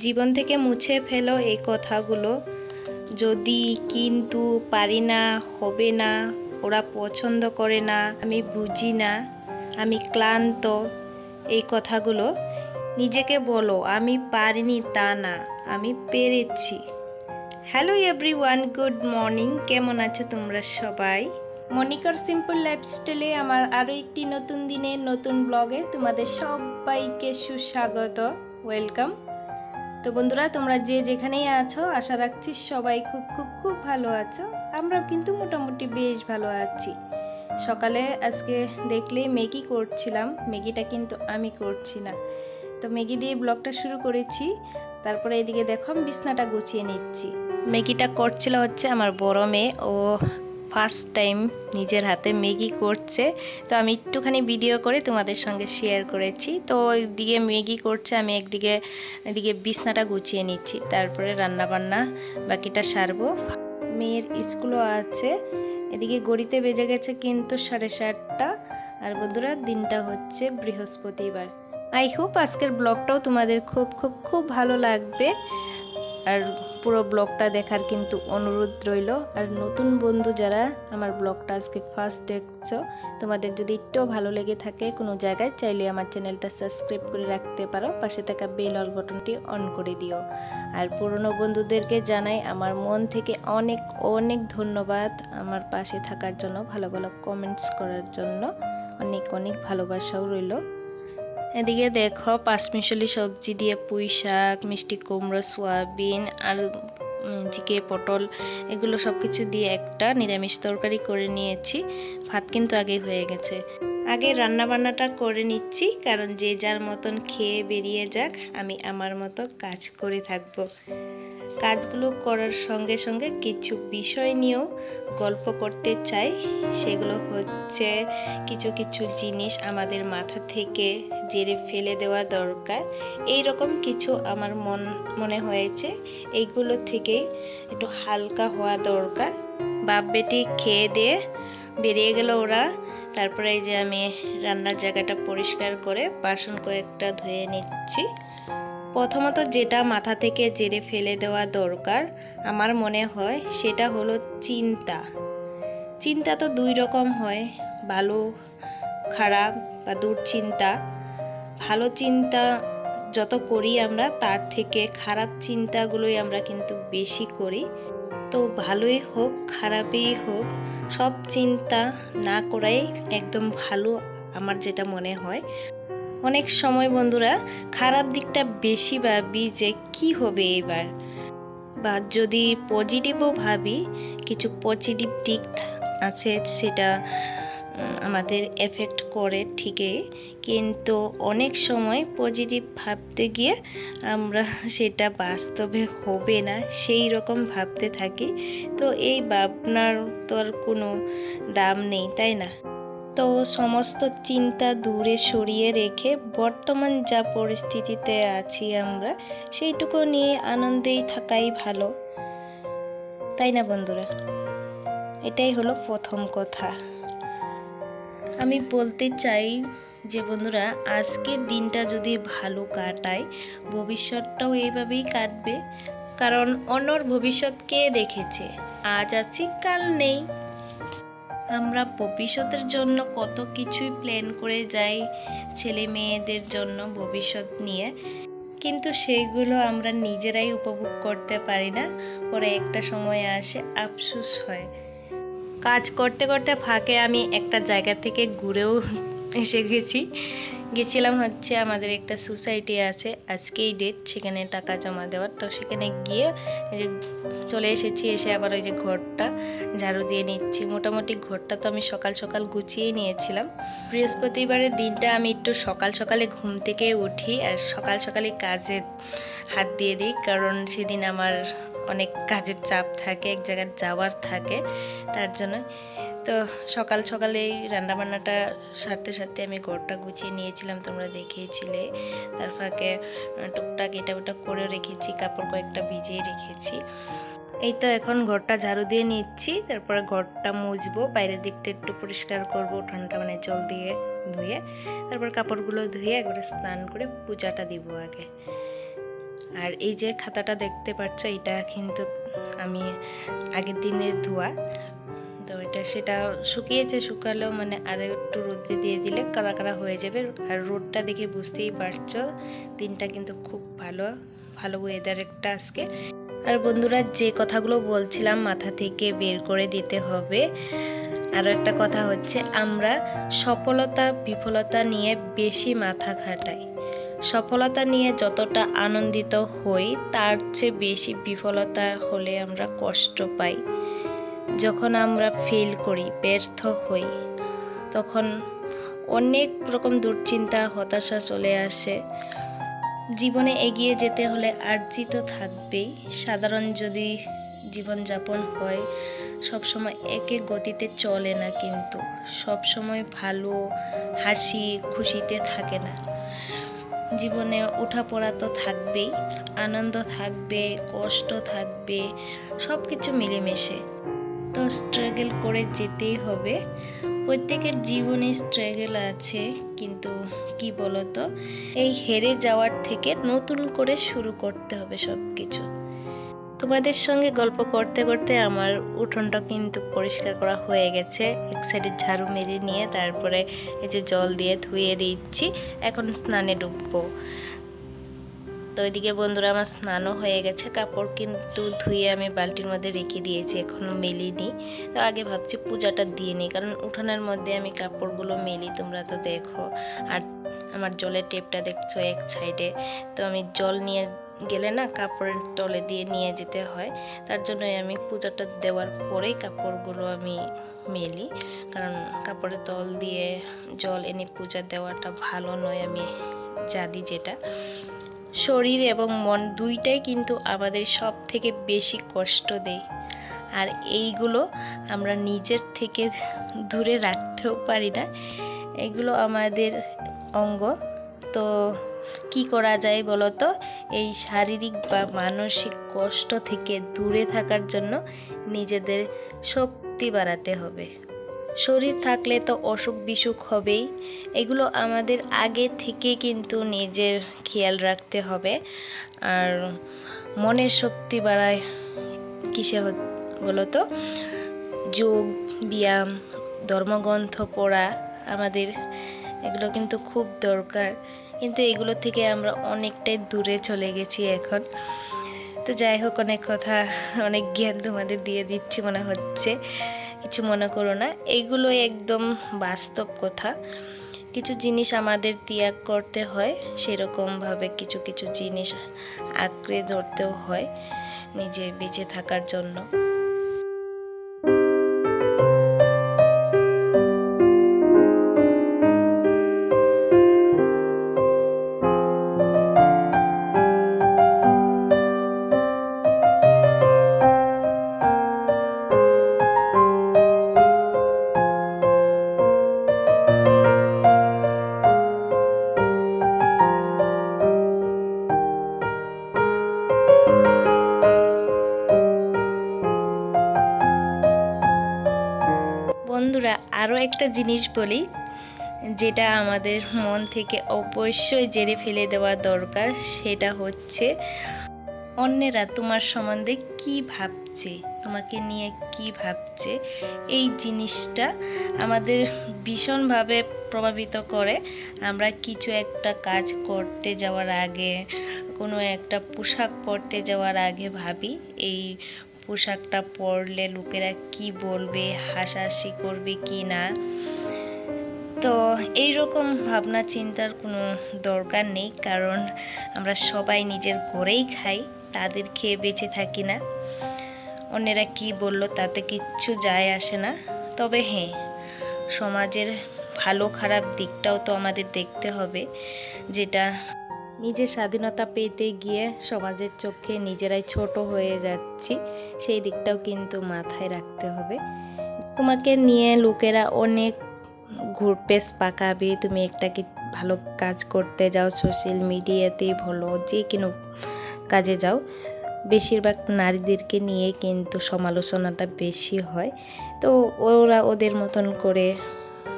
জীবন থেকে মুছে ফেলো এই কথাগুলো। যদি, কিন্তু, পারি না, হবে না, ওরা পছন্দ করে না, আমি বুঝি না, আমি ক্লান্ত, এই কথাগুলো নিজেকে বলো। আমি পারিনি তা না, আমি পেরেছি। Hello everyone, good morning. কেমন আছো তোমরা সবাই? মনিকার সিম্পল লাইফস্টাইলে আমার আরও একটি নতুন দিনে নতুন ব্লগে তোমাদের সবাইকে সুস্বাগত, ওয়েলকাম। তো বন্ধুরা, তোমরা যে যেখানেই আছো আশা রাখছি সবাই খুব খুব খুব ভালো আছো। আমরাও কিন্তু মোটামুটি বেশ ভালো আছি। সকালে আজকে দেখলে ম্যাগি করছিলাম, ম্যাগিটা কিন্তু আমি করছি না, তো ম্যাগি দিয়ে ব্লগটা শুরু করেছি। তারপরে এদিকে দেখো বিছনাটা গুছিয়ে নিচ্ছি। ম্যাগিটা করছিল হচ্ছে আমার বড় মেয়ে, ও ফার্স্ট টাইম নিজের হাতে ম্যাগি করছে, তো আমি একটুখানি ভিডিও করে তোমাদের সঙ্গে শেয়ার করেছি। তো একদিকে ম্যাগি করছে, আমি এদিকে বিছনাটা গুছিয়ে নিচ্ছি, তারপরে রান্না বান্না বাকিটা সারবো। মেয়ের স্কুলও আছে। এদিকে গড়িতে বেজে গেছে কিন্তু 7:30। আর বন্ধুরা, দিনটা হচ্ছে বৃহস্পতিবার। আই হোপ আজকের ব্লগটাও তোমাদের খুব খুব খুব ভালো লাগবে, আর পুরো ব্লগটা দেখার কিন্তু অনুরোধ রইল। আর নতুন বন্ধু যারা আমার ব্লগটা আজকে ফার্স্ট দেখছো, তোমাদের যদি একটু ভালো লেগে থাকে কোনো জায়গায়, চাইলে আমার চ্যানেলটা সাবস্ক্রাইব করে রাখতে পারো, পাশে থাকা বেল অল বাটনটি অন করে দিও। আর পুরনো বন্ধুদেরকে জানাই আমার মন থেকে অনেক অনেক ধন্যবাদ আমার পাশে থাকার জন্য, ভালো ভালো কমেন্টস করার জন্য অনেক অনেক ভালোবাসাও রইল। এদিকে দেখো পাঁচমিশালি সবজি দিয়ে পুঁই শাক, মিষ্টি কুমড়ো, সোয়াবিন আর জিকে পটল, এগুলো সব কিছু দিয়ে একটা নিরামিষ তরকারি করে নিয়েছি। ভাত কিন্তু আগে হয়ে গেছে। আগে রান্না বান্নাটা করে নিচ্ছি, কারণ যে যার মতন খেয়ে বেরিয়ে যাক, আমি আমার মতো কাজ করে থাকবো। কাজগুলো করার সঙ্গে সঙ্গে কিছু বিষয় নিয়েও গল্প করতে চাই। সেগুলো হচ্ছে কিছু কিছু জিনিস আমাদের মাথা থেকে জেরে ফেলে দেওয়া দরকার, এই রকম কিছু আমার মনে হয়েছে। এইগুলো থেকে একটু হালকা হওয়া দরকার। বাপ বেটি খেয়ে দিয়ে বেরিয়ে গেল ওরা। তারপরে এই যে আমি রান্নার জায়গাটা পরিষ্কার করে বাসন কয়েকটা ধুয়ে নিচ্ছি। প্রথমত যেটা মাথা থেকে জেরে ফেলে দেওয়া দরকার আমার মনে হয়, সেটা হলো চিন্তা। চিন্তা তো দুই রকম হয়, ভালো খারাপ বা দুশ্চিন্তা। ভালো চিন্তা যত করি আমরা, তার থেকে খারাপ চিন্তাগুলোই আমরা কিন্তু বেশি করি। তো ভালোই হোক খারাপই হোক, সব চিন্তা না করাই একদম ভালো, আমার যেটা মনে হয়। অনেক সময় বন্ধুরা খারাপ দিকটা বেশি ভাবি যে কি হবে এবার, বা যদি পজিটিভও ভাবি, কিছু পজিটিভ দিক আছে সেটা আমাদের এফেক্ট করে ঠিকই, কিন্তু অনেক সময় পজিটিভ ভাবতে গিয়ে আমরা সেটা বাস্তবে হবে না সেই রকম ভাবতে থাকি। তো এই ভাবনার তো আর কোনো দাম নেই, তাই না? তো সমস্ত চিন্তা দূরে সরিয়ে রেখে বর্তমান যা পরিস্থিতিতে আছি আমরা, সেইটুকু নিয়ে আনন্দেই থাকাই ভালো, তাই না বন্ধুরা? এটাই হলো প্রথম কথা। আমি বলতে চাই যে বন্ধুরা, আজকের দিনটা যদি ভালো কাটায়, ভবিষ্যৎটাও এইভাবেই কাটবে। কারণ অন্যর ভবিষ্যৎ কে দেখেছে? আজ আছি কাল নেই। আমরা ভবিষ্যতের জন্য কত কিছুই প্ল্যান করে যাই ছেলে মেয়েদের জন্য ভবিষ্যৎ নিয়ে, কিন্তু সেইগুলো আমরা নিজেরাই উপভোগ করতে পারি না। পরে একটা সময় আসে আফসোস হয়। কাজ করতে করতে ফাঁকে আমি একটা জায়গা থেকে ঘুরেও এসে গেছিলাম হচ্ছে আমাদের একটা সোসাইটি আছে, আজকেই ডেট, সেখানে টাকা জমা দেওয়ার। তো সেখানে গিয়ে চলে এসেছি, এসে আবার ওই যে ঘরটা ঝাড়ু দিয়ে নিচ্ছি। মোটামুটি ঘরটা তো আমি সকাল সকাল গুছিয়ে নিয়েছিলাম। বৃহস্পতিবারের দিনটা আমি একটু সকাল সকালে ঘুম থেকে উঠি আর সকাল সকালে কাজে হাত দিয়ে দিই, কারণ সেদিন আমার অনেক কাজের চাপ থাকে, এক জায়গায় যাওয়ার থাকে, তার জন্য। তো সকাল সকালেই রান্নাবান্নাটা সারতে সারতে আমি ঘরটা গুছিয়ে নিয়েছিলাম, তোমরা দেখেছিলে। তার ফাঁকে টুকটাক এটা ওটা করে রেখেছি, কাপড় কয়েকটা ভিজিয়ে রেখেছি। এই তো এখন ঘরটা ঝাড়ু দিয়ে নিচ্ছি, তারপরে ঘরটা মুছবো, বাইরের দিকটা একটু পরিষ্কার করবো ঠান্ডা জল দিয়ে ধুয়ে। তারপর কাপড়গুলো ধুয়ে একবারে স্নান করে পূজাটা দিব আগে। আর এই যে খাতাটা দেখতে পাচ্ছ, এটা কিন্তু আমি আগের দিনের ধোয়া, তো সেটা শুকিয়েছে, শুকালেও মানে আর একটু রোদে দিয়ে দিলে কাড়া কাড়া হয়ে যাবে। আর রোদটা দেখে বুঝতেই পারছো দিনটা কিন্তু খুব ভালো ওয়েদার একটা আজকে। আর বন্ধুরা, যে কথাগুলো বলছিলাম মাথা থেকে বের করে দিতে হবে। আরও একটা কথা হচ্ছে, আমরা সফলতা বিফলতা নিয়ে বেশি মাথা খাটাই। সফলতা নিয়ে যতটা আনন্দিত হই, তার চেয়ে বেশি বিফলতা হলে আমরা কষ্ট পাই। যখন আমরা ফেল করি, ব্যর্থ হই, তখন অনেক রকম দুশ্চিন্তা, হতাশা চলে আসে। জীবনে এগিয়ে যেতে হলে আর্জি তো থাকবেই। সাধারণ যদি জীবনযাপন হয়, সবসময় একই গতিতে চলে না, কিন্তু সবসময় ভালো হাসি খুশিতে থাকে না। জীবনে ওঠাপড়া তো থাকবেই, আনন্দ থাকবে, কষ্ট থাকবে, সব কিছু মিলেমিশে। তো স্ট্রাগল করে যেতেই হবে। প্রত্যেকের জীবনে স্ট্রাগল আছে, কিন্তু কি বলতো, এই হেরে যাওয়ার থেকে নতুন করে শুরু করতে হবে সব কিছু। তোমাদের সঙ্গে গল্প করতে করতে আমার উঠোনটা কিন্তু পরিষ্কার করা হয়ে গেছে। এক সাইডে ঝাড়ু মেরে নিয়ে তারপরে এই যে জল দিয়ে ধুয়ে দিচ্ছি। এখন স্নানে ঢুকবো। তো ওইদিকে বন্ধুরা, আমার স্নানও হয়ে গেছে। কাপড় কিন্তু ধুয়ে আমি বালতির মধ্যে রেখে দিয়েছি, এখনও মেলিনি। তো আগে ভাবছি পূজাটা দিয়ে নিই, কারণ উঠোনের মধ্যে আমি কাপড়গুলো মেলি, তোমরা তো দেখো। আর আমার জলের টেপটা দেখছো এক সাইডে, তো আমি জল নিয়ে গেলে না কাপড়ের তলে দিয়ে নিয়ে যেতে হয়। তার জন্যই আমি পূজাটা দেওয়ার পরেই কাপড়গুলো আমি মেলি, কারণ কাপড়ের তল দিয়ে জল এনে পূজা দেওয়াটা ভালো নয়, আমি জানি। যেটা শরীর এবং মন দুইটাই কিন্তু আমাদের সব থেকে বেশি কষ্ট দেয়। আর এইগুলো আমরা নিজের থেকে দূরে রাখতেও পারি না, এগুলো আমাদের অঙ্গ। তো কি করা যায় বলো তো? এই শারীরিক বা মানসিক কষ্ট থেকে দূরে থাকার জন্য নিজেদের শক্তি বাড়াতে হবে। শরীর থাকলে তো অসুখ বিসুখ হবেই, এগুলো আমাদের আগে থেকে কিন্তু নিজের খেয়াল রাখতে হবে। আর মনের শক্তি বাড়ায় কিসে বলো তো? যোগ, ব্যায়াম, ধর্মগ্রন্থ পড়া, আমাদের এগুলো কিন্তু খুব দরকার। কিন্তু এগুলো থেকে আমরা অনেকটাই দূরে চলে গেছি এখন। তো যাই হোক, অনেক কথা, অনেক জ্ঞান তোমাদের দিয়ে দিচ্ছি মনে হচ্ছে, কিছু মনে করো না। এগুলো একদম বাস্তব কথা। কিছু জিনিস আমাদের ত্যাগ করতে হয়, সেরকমভাবে কিছু কিছু জিনিস আঁকড়ে ধরতেও হয় নিজে বেঁচে থাকার জন্য। বন্ধুরা, আরও একটা জিনিস বলি, যেটা আমাদের মন থেকে অবশ্যই জেরে ফেলে দেওয়া দরকার, সেটা হচ্ছে অন্যেরা তোমার সম্বন্ধে কি ভাবছে, তোমাকে নিয়ে কি ভাবছে। এই জিনিসটা আমাদের ভীষণভাবে প্রভাবিত করে। আমরা কিছু একটা কাজ করতে যাওয়ার আগে, কোনো একটা পোশাক পরতে যাওয়ার আগে ভাবি এই পোশাকটা পরলে লোকেরা কি বলবে, হাসাহাসি করবে কি না। তো এইরকম ভাবনা চিন্তার কোনো দরকার নেই, কারণ আমরা সবাই নিজের ঘরেই খাই, তাদের খেয়ে বেঁচে থাকি না। অন্যেরা কি বলল তাতে কিচ্ছু যায় আসে না। তবে হ্যাঁ, সমাজের ভালো খারাপ দিকটাও তো আমাদের দেখতে হবে, যেটা নিজের স্বাধীনতা পেতে গিয়ে সমাজের চোখে নিজেরাই ছোট হয়ে যাচ্ছি, সেই দিকটাও কিন্তু মাথায় রাখতে হবে। তোমাকে নিয়ে লোকেরা অনেক ঘুরপেস পাকাবে, তুমি একটা কি ভালো কাজ করতে যাও, সোশ্যাল মিডিয়াতেই বলো, যে কোনো কাজে যাও, বেশিরভাগ নারীদেরকে নিয়ে কিন্তু সমালোচনাটা বেশি হয়। তো ওরা ওদের মতন করে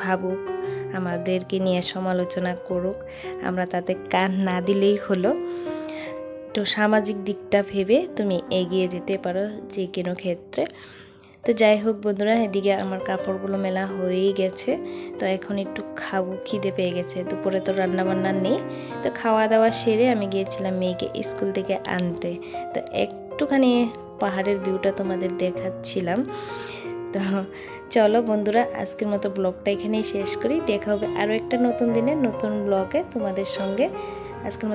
ভাবুক, আমাদেরকে নিয়ে সমালোচনা করুক, আমরা তাতে কান না দিলেই হলো। একটু সামাজিক দিকটা ভেবে তুমি এগিয়ে যেতে পারো যে কোনো ক্ষেত্রে। তো যাই হোক বন্ধুরা, এদিকে আমার কাপড়গুলো মেলা হয়েই গেছে। তো এখন একটু খাবো, খিদে পেয়ে গেছে। দুপুরে তো রান্নাবান্না নেই, তো খাওয়া দাওয়া সেরে আমি গিয়েছিলাম মেয়েকে স্কুল থেকে আনতে। তো একটুখানি পাহাড়ের ভিউটা তোমাদের দেখাচ্ছিলাম। তো চলো বন্ধুরা, আজকের মতো ব্লগটা এখানেই শেষ করি। দেখা হবে আরও একটা নতুন দিনে নতুন ব্লগে তোমাদের সঙ্গে। আজকের মতো